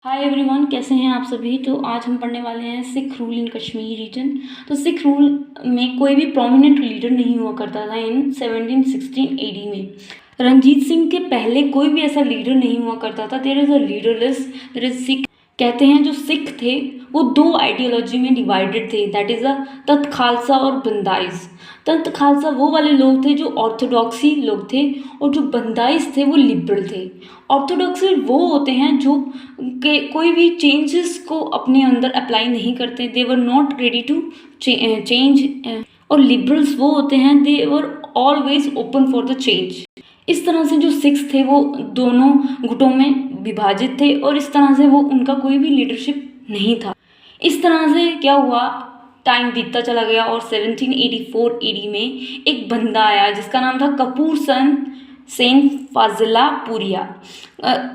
Hi everyone, कैसे हैं आप सभी। तो आज हम पढ़ने वाले हैं Sikh rule in Kashmir region. तो सिख रूल में कोई भी प्रोमिनेंट लीडर नहीं हुआ करता था इन 1716 एडी में। रंजीत सिंह के पहले कोई भी ऐसा लीडर नहीं हुआ करता था। There is a leaderless, there is Sikh. कहते हैं जो सिख थे वो दो आइडियोलॉजी में डिवाइडेड थे, दैट इज़ अ तख्त खालसा और बंदाइज। तख्त खालसा वो वाले लोग थे जो ऑर्थोडॉक्सी लोग थे, और जो बंदाइज थे वो लिबरल थे। ऑर्थोडॉक्सी वो होते हैं जो कोई भी चेंजेस को अपने अंदर अप्लाई नहीं करते, they were not ready to change. और लिबरल्स वो होते हैं, they were always open for the change. इस तरह से जो सिक्स थे वो दोनों गुटों में विभाजित थे, और इस तरह से वो उनका कोई भी लीडरशिप नहीं था। इस तरह से क्या हुआ, टाइम बीतता चला गया और 1784 ईडी में एक बंदा आया जिसका नाम था कपूर सेन फाजलापुरिया।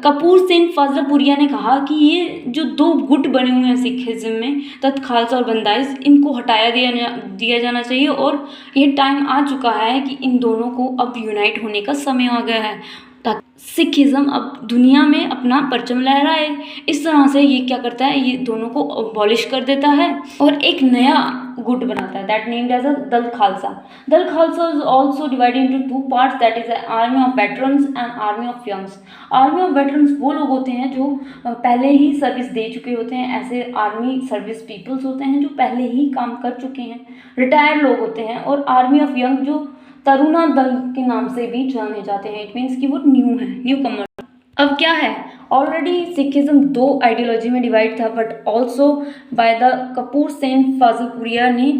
कपूर सेन फाजलापुरिया ने कहा कि ये जो दो गुट बने हुए हैं सिखिज्म में, तख्त खालसा और बंदाइज, इनको हटाया दिया जाना चाहिए, और ये टाइम आ चुका है कि इन दोनों को अब यूनाइट होने का समय आ गया है ताकि सिखिज्म अब दुनिया में अपना परचम लहराए। इस तरह से ये क्या करता है, ये दोनों को अबॉलिश कर देता है और एक नया गुट बनाता है, that named as a Dal Khalsa. Dal Khalsa is also divided into two parts, that is army of veterans and army of youngs. Army of veterans वो लोग होते हैं जो पहले ही सर्विस दे चुके होते हैं, ऐसे आर्मी सर्विस पीपल्स होते हैं जो पहले ही काम कर चुके हैं, रिटायर्ड लोग होते हैं। और आर्मी ऑफ यंग जो तरुणा दल के नाम से भी जाने जाते हैं, इट मीन्स कि वो न्यू है, न्यू कमर। अब क्या है, ऑलरेडी सिखिज्म दो आइडियोलॉजी में डिवाइड था, but also by the Kapur Singh Fazalpuria ने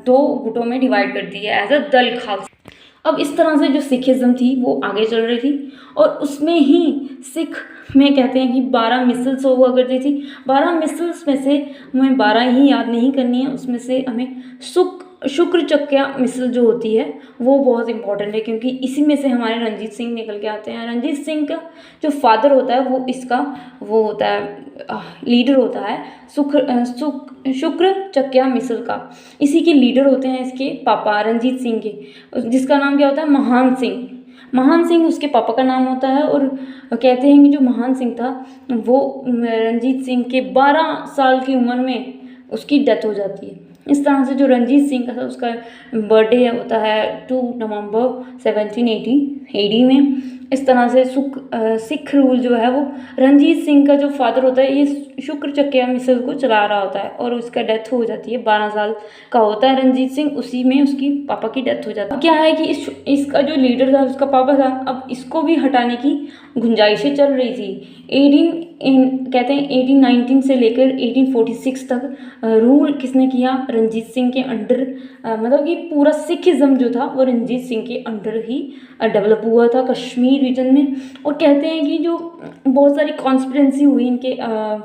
दो गुटों में डिवाइड कर दिया एज अ दल खालसा। अब इस तरह से जो सिखिज्म थी वो आगे चल रही थी, और उसमें ही सिख में कहते हैं कि 12 मिसल्स हुआ करती थी। 12 मिसल्स में से हमें 12 ही याद नहीं करनी है, उसमें से हमें शुक्र चक्या मिसल जो होती है वो बहुत इंपॉर्टेंट है, क्योंकि इसी में से हमारे रंजीत सिंह निकल के आते हैं। रंजीत सिंह का जो फादर होता है वो इसका वो होता है, लीडर होता है शुक्र चक्या मिसल का। इसी के लीडर होते हैं इसके पापा रंजीत सिंह के, जिसका नाम क्या होता है, महान सिंह। महान सिंह उसके पापा का नाम होता है, और कहते हैं कि जो महान सिंह था वो रंजीत सिंह के 12 साल की उम्र में उसकी डेथ हो जाती है। इस तरह से जो रंजीत सिंह का था उसका बर्थडे होता है 2 नवंबर 1780 एडी में। इस तरह से सिख रूल जो है वो रंजीत सिंह का जो फादर होता है ये शुक्र चक्या मिसल को चला रहा होता है, और उसका डेथ हो जाती है। 12 साल का होता है रंजीत सिंह, उसी में उसकी पापा की डेथ हो जाती है। क्या है कि इसका जो लीडर था उसका पापा था, अब इसको भी हटाने की गुंजाइशें चल रही थी। कहते हैं 1819 से लेकर 1846 तक रूल किसने किया, रंजीत सिंह के अंडर। मतलब कि पूरा सिखिज्म जो था वो रंजीत सिंह के अंडर ही डेवलप हुआ था कश्मीर रीजन में। और कहते हैं कि जो बहुत सारी कॉन्स्पिरेंसी हुई इनके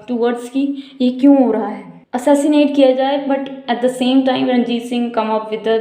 टूवर्ड्स की, ये क्यों हो रहा है, असैसिनेट किया जाए, but at the same time Ranjit Singh come up with a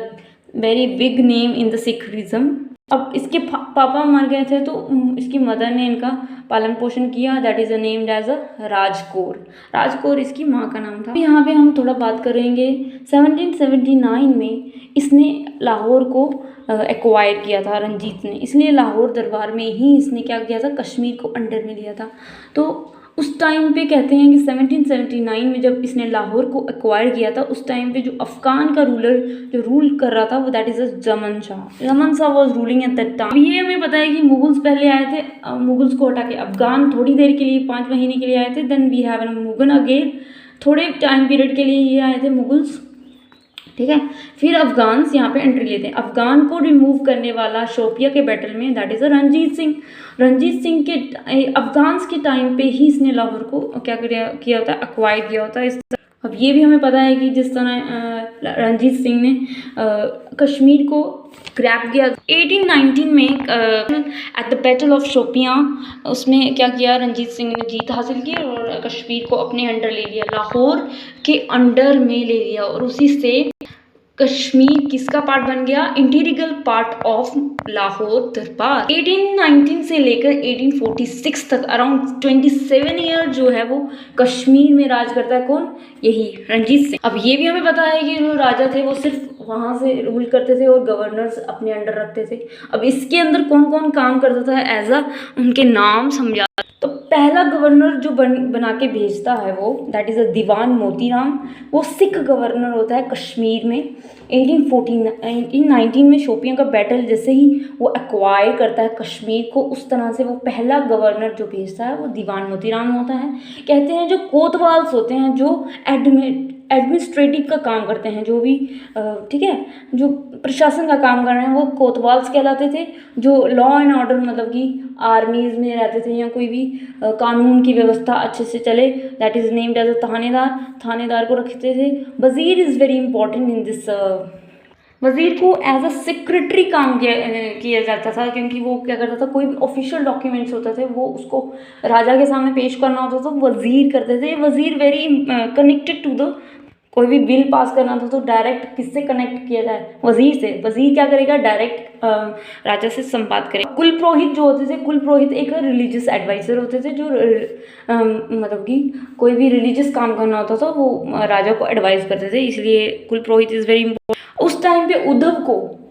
very big name in the Sikhism. अब इसके पापा मर गए थे तो इसकी मदर ने इनका पालन पोषण किया, that is a named as a Raj Kaur. Raj Kaur इसकी माँ का नाम था। यहाँ पे हम थोड़ा बात करेंगे 1779 में इसने लाहौर को एक्वायर किया था रंजीत ने, इसलिए लाहौर दरबार में ही इसने क्या किया था, कश्मीर को अंडर में लिया था। तो उस टाइम पे कहते हैं कि 1779 में जब इसने लाहौर को एक्वायर किया था, उस टाइम पे जो अफगान का रूलर जो रूल कर रहा था वो दैट इज़ अ जमन Shah was ruling at that time. ये हमें पता है कि मुगल्स पहले आए थे, मुगल्स को हटा के अफगान थोड़ी देर के लिए 5 महीने के लिए आए थे, then we have Mughal again, थोड़े टाइम पीरियड के लिए ये आए थे मुगल्स, ठीक है। फिर अफगान्स यहाँ पे एंट्री लेते हैं। अफगान को रिमूव करने वाला शोपिया के बैटल में that is a Ranjit Singh. Ranjit Singh के अफगान्स के टाइम पे ही इसने लाहौर को क्या किया होता है, एक्वायर किया होता है। अब ये भी हमें पता है कि जिस तरह रंजीत सिंह ने कश्मीर को ग्रैब किया 1819 में at the battle of Shopian, उसमें क्या किया, रंजीत सिंह ने जीत हासिल की और कश्मीर को अपने अंडर ले लिया, लाहौर के अंडर में ले लिया, और उसी से कश्मीर किसका पार्ट बन गया, इंटीग्रल पार्ट ऑफ लाहौर दरबार। 1819 से लेकर 1846 तक अराउंड 27 ईयर जो है वो कश्मीर में राज करता है कौन, यही रंजीत सिंह। अब ये भी हमें पता है कि जो राजा थे वो सिर्फ वहाँ से रूल करते थे और गवर्नर्स अपने अंडर रखते थे। अब इसके अंदर कौन कौन काम करता था एज अ उनके नाम समझा। तो पहला गवर्नर जो बना के भेजता है वो दैट इज़ अ दीवान मोतीराम। वो सिख गवर्नर होता है कश्मीर में। 1819 में शोपियां का बैटल जैसे ही वो एक्वायर करता है कश्मीर को, उस तरह से वो पहला गवर्नर जो भेजता है वो दीवान मोतीराम होता है। कहते हैं जो कोतवाल्स होते हैं जो एडमिनिस्ट्रेटिव का काम करते हैं, जो भी ठीक है, जो प्रशासन का काम कर रहे हैं वो कोतवाल्स कहलाते थे। जो लॉ एंड ऑर्डर मतलब कि आर्मीज में रहते थे या कोई भी कानून की व्यवस्था अच्छे से चले, that is named as a thanedar. थानेदार को रखते थे। Wazir is very important in this. वज़ीर को एज अ सेक्रेटरी काम किया जाता था, क्योंकि वो क्या करता था, कोई भी ऑफिशियल डॉक्यूमेंट्स होते थे वो उसको राजा के सामने पेश करना होता था, वज़ीर करते थे। वज़ीर वेरी कनेक्टेड टू द, कोई भी बिल पास करना था तो डायरेक्ट किससे कनेक्ट किया जाए, वज़ीर से। वज़ीर क्या करेगा, डायरेक्ट राजा से संवाद करेगा। कुल पुरोहित जो होते थे, कुल पुरोहित एक रिलीजियस एडवाइज़र होते थे, जो मतलब कि कोई भी रिलीजियस काम करना होता था वो राजा को एडवाइस करते थे, इसलिए कुल पुरोहित इज़ वेरी इंपॉर्टेंट। उस टाइम पे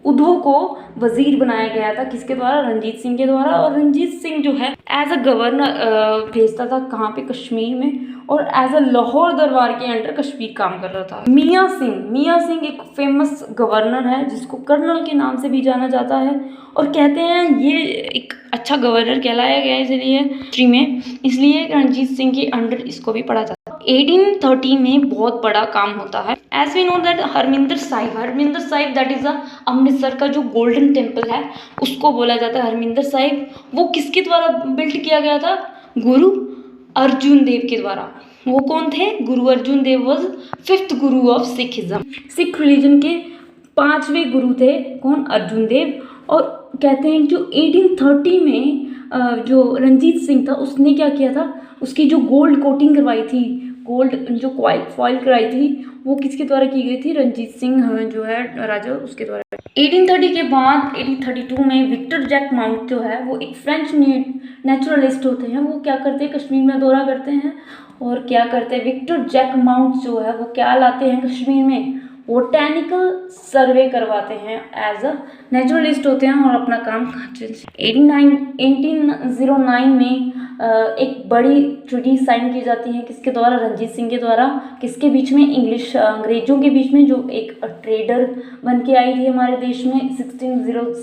उद्धव को वज़ीर बनाया गया था, किसके द्वारा, रंजीत सिंह के द्वारा। और रंजीत सिंह जो है एज अ गवर्नर भेजता था कहाँ पे, कश्मीर में, और एज अ लाहौर दरबार के अंडर कश्मीर काम कर रहा था। मियाँ सिंह एक फेमस गवर्नर है जिसको कर्नल के नाम से भी जाना जाता है, और कहते हैं ये एक अच्छा गवर्नर कहलाया गया इसलिए हिस्ट्री में, इसलिए रंजीत सिंह के अंडर इसको भी पढ़ा जाता है। 1830 में बहुत बड़ा काम होता है। As we know that Harmandir Sahib that is Amritsar का जो गोल्डन टेम्पल है उसको बोला जाता है हरमिंदर साहिब। वो किसके द्वारा बिल्ड किया गया था, गुरु अर्जुन देव के द्वारा। वो कौन थे, गुरु अर्जुन देव was 5th Guru of Sikhism. Sikh religion के 5वें गुरु थे कौन, अर्जुन देव। और कहते हैं जो 1830 में जो रंजीत सिंह था उसने क्या किया था, उसकी जो गोल्ड कोटिंग करवाई थी, गोल्ड जो फॉइल कराई थी, वो किसके द्वारा की गई थी, रंजीत सिंह जो है राजा उसके द्वारा। 1830 के बाद 1832 में विक्टर जैक माउंट जो है वो एक फ्रेंच नेचुरलिस्ट होते हैं। वो क्या करते हैं, कश्मीर में दौरा करते हैं और क्या करते हैं, विक्टर जैक माउंट जो है वो क्या लाते हैं कश्मीर में, बोटेनिकल सर्वे करवाते हैं। एज अ नेचुरलिस्ट होते हैं और अपना काम 1809 में एक बड़ी ट्रीटी साइन की जाती है, किसके द्वारा, रंजीत सिंह के द्वारा। किसके बीच में, अंग्रेजों के बीच में, जो एक ट्रेडर बन के आई थी हमारे देश में 1600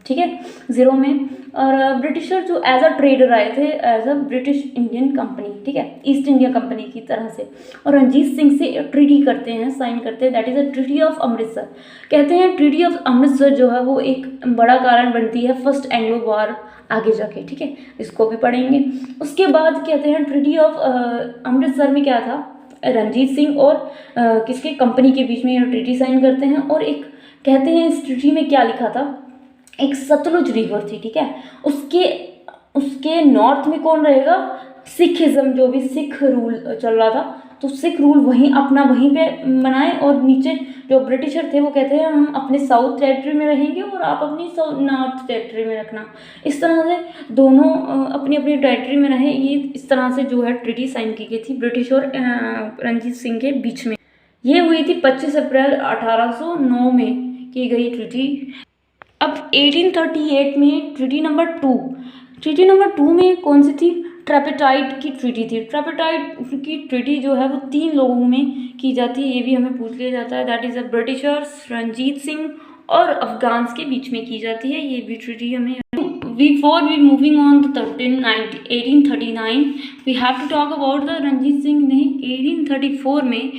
ठीक है 0 में, और ब्रिटिशर जो एज अ ट्रेडर आए थे, as a British Indian company, ठीक है, ईस्ट इंडिया कंपनी की तरह से, और रंजीत सिंह से ट्रीटी करते हैं, साइन करते हैं, that is a treaty of Amritsar. कहते हैं ट्रीटी ऑफ अमृतसर जो है वो एक बड़ा कारण बनती है फर्स्ट एंग्लो वॉर आगे जाके, ठीक है, इसको भी पढ़ेंगे। उसके बाद कहते हैं ट्रीटी ऑफ अमृतसर में क्या था, रंजीत सिंह और किसके कंपनी के बीच में ये ट्रीटी साइन करते हैं। और एक कहते हैं इस ट्रीटी में क्या लिखा था, एक सतलुज रिवर थी, ठीक है, उसके नॉर्थ में कौन रहेगा, सिखिज्म, जो भी सिख रूल चल रहा था, तो सिख रूल वहीं पे बनाए, और नीचे जो ब्रिटिशर थे वो कहते हैं हम अपने साउथ टेरिटरी में रहेंगे और आप अपनी नॉर्थ टेरिटरी में रखना। इस तरह से दोनों अपनी अपनी टेरिटरी में रहे। ये इस तरह से जो है ट्रीटी साइन की गई थी ब्रिटिश और रंजीत सिंह के बीच में। ये हुई थी 25 अप्रैल 1809 में की गई ट्रीटी। अब 1838 में ट्रीटी नंबर 2 में कौन सी थी, ट्राइपाइट की ट्रीटी थी। ट्राइपाइट की ट्रीटी जो है वो 3 लोगों में की जाती है, ये भी हमें पूछ लिया जाता है, that is a britishers, Ranjit Singh और अफगान्स के बीच में की जाती है ये भी ट्रीटी हमें। Before we moving on to 1839, we have to talk about the Ranjit Singh ने 1834 में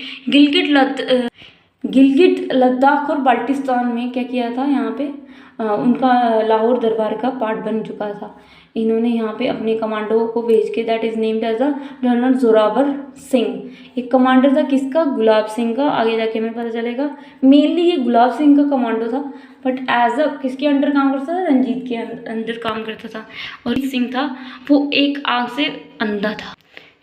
गिलगिट लद्दाख और बाल्टिस्तान में क्या किया था, यहाँ पे उनका लाहौर दरबार का पार्ट बन चुका था। इन्होंने यहाँ पे अपने कमांडो को भेज के, that is named as a general Zorawar Singh. एक कमांडर था किसका, गुलाब सिंह का, आगे जाके हमें पता चलेगा। मेनली ये गुलाब सिंह का कमांडो था, बट एज अ किसके अंडर काम करता था, रंजीत के अंडर काम करता था। और सिंह था वो एक आँख से अंधा था।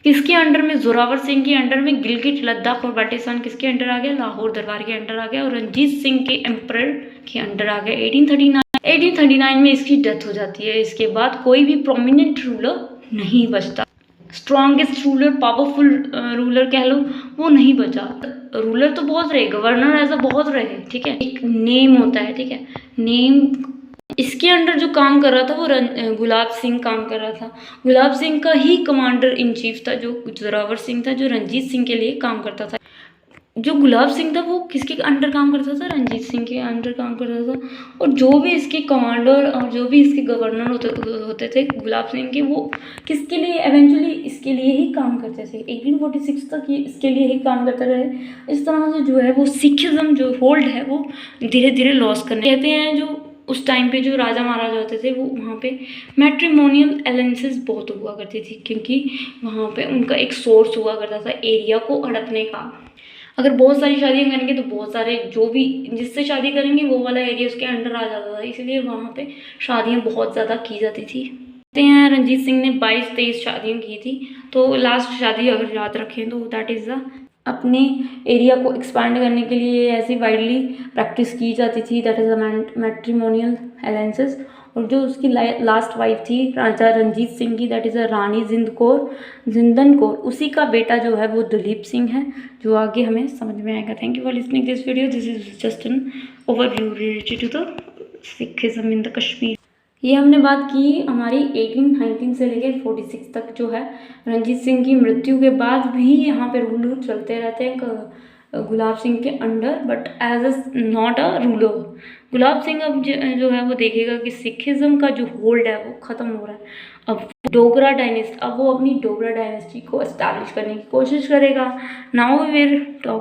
किसके अंडर में, जोरावर सिंह के अंडर में। गिलगिट लद्दाख और बाल्टिस्तान किसके अंडर आ गया, लाहौर दरबार के अंडर आ गया, और रंजीत सिंह के एम्परर के अंडर आ गया। 1839 में इसकी डेथ हो जाती है। इसके बाद कोई भी प्रोमिनेंट रूलर नहीं बचता, स्ट्रॉन्गेस्ट रूलर, पावरफुल रूलर कह लो, वो नहीं बचा। रूलर तो बहुत रहे, गवर्नर ऐसा बहुत रहे, ठीक है, एक नेम होता है, ठीक है, नेम इसके अंडर जो काम कर रहा था वो गुलाब सिंह काम कर रहा था। गुलाब सिंह का ही कमांडर इन चीफ था जो जोरावर सिंह था, जो रंजीत सिंह के लिए काम करता था। जो गुलाब सिंह था वो किसके अंडर काम करता था? रंजीत सिंह के अंडर काम करता था। और जो भी इसके कमांडर और जो भी इसके गवर्नर होते थे गुलाब सिंह के, वो किसके लिए एवेंचुअली इसके लिए ही काम करते थे। 1846 तक ये इसके लिए ही काम करते रहे। इस तरह से जो है वो सिखिज्म जो होल्ड है वो धीरे धीरे लॉस करने कहते हैं। जो उस टाइम पे जो राजा महाराजा होते थे वो वहाँ पे मैट्रिमोनियल अलायंसेस बहुत हुआ करती थी, क्योंकि वहाँ पे उनका एक सोर्स हुआ करता था एरिया को हड़पने का। अगर बहुत सारी शादियाँ करेंगे तो बहुत सारे जो भी जिससे शादी करेंगे वो वाला एरिया उसके अंडर आ जाता था, इसलिए वहाँ पे शादियाँ बहुत ज़्यादा की जाती थी। देखते हैं रंजीत सिंह ने 22-23 शादियाँ की थी। तो लास्ट शादी अगर याद रखें तो दैट इज़ द अपने एरिया को एक्सपैंड करने के लिए ऐसी वाइडली प्रैक्टिस की जाती थी, that is the matrimonial alliances. और जो उसकी लास्ट वाइफ थी राजा रंजीत सिंह की, दैट इज़ अ रानी जिंदन कौर, उसी का बेटा जो है वो दिलीप सिंह है, जो आगे हमें समझ में आएगा। Thank you for listening this video. This is just an overview related to the Sikhism in the Kashmir. ये हमने बात की हमारी 1819 से लेकर 46 तक जो है रंजीत सिंह की मृत्यु के बाद भी यहाँ पे रूल चलते रहते हैं गुलाब सिंह के under, but as a not a ruler. Gulab Singh अब जो है वो देखेगा कि सिखिज्म का जो होल्ड है वो ख़त्म हो रहा है। अब अब वो अपनी डोगरा डायनेस्टी को एस्टैब्लिश करने की कोशिश करेगा। Now we will talk